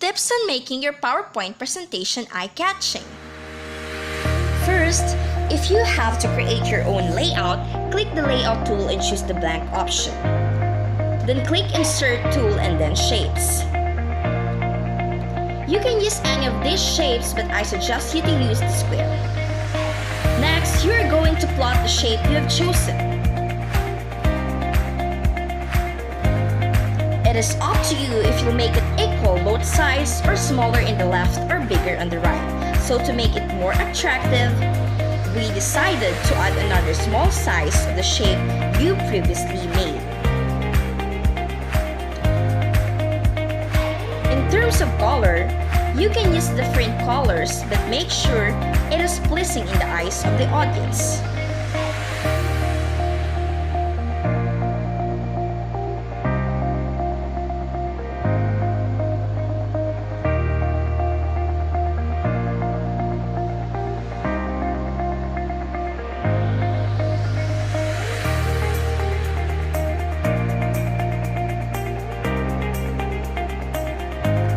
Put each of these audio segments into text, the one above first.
Tips on making your PowerPoint presentation eye-catching. First, if you have to create your own layout, click the Layout tool and choose the blank option. Then click Insert tool and then Shapes. You can use any of these shapes, but I suggest you to use the square. Next, you are going to plot the shape you have chosen. It is up to you if you'll make it equal both sides or smaller in the left or bigger on the right. So to make it more attractive, we decided to add another small size of the shape you previously made. In terms of color, you can use different colors, but make sure it is pleasing in the eyes of the audience.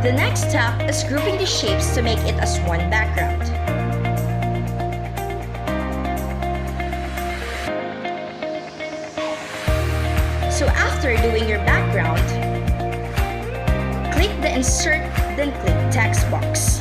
The next step is grouping the shapes to make it as one background. So after doing your background, click the Insert, then click Text box.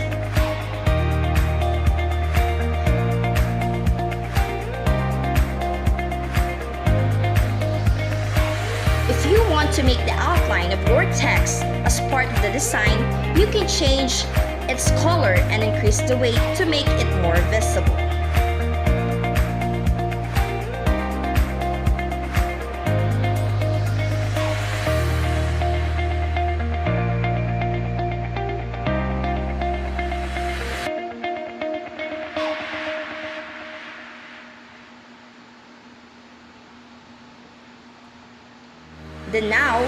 If you want to make the outline of your text as part of the design, you can change its color and increase the weight to make it more visible. Then now,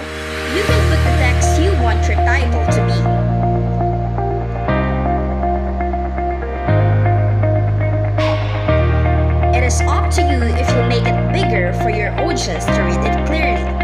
you can put the text you want your title to be. It is up to you if you make it bigger for your audience to read it clearly.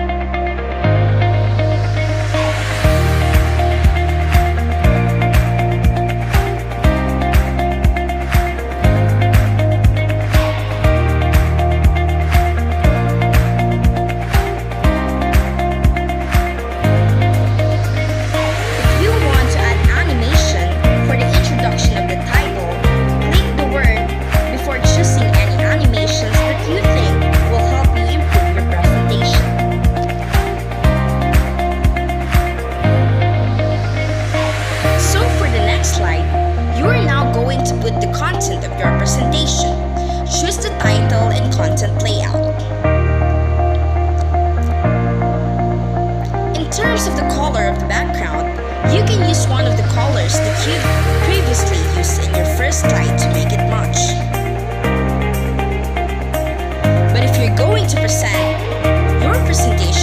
Put the content of your presentation. Choose the title and content layout. In terms of the color of the background, you can use one of the colors that you previously used in your first slide to make it match. But if you're going to present your presentation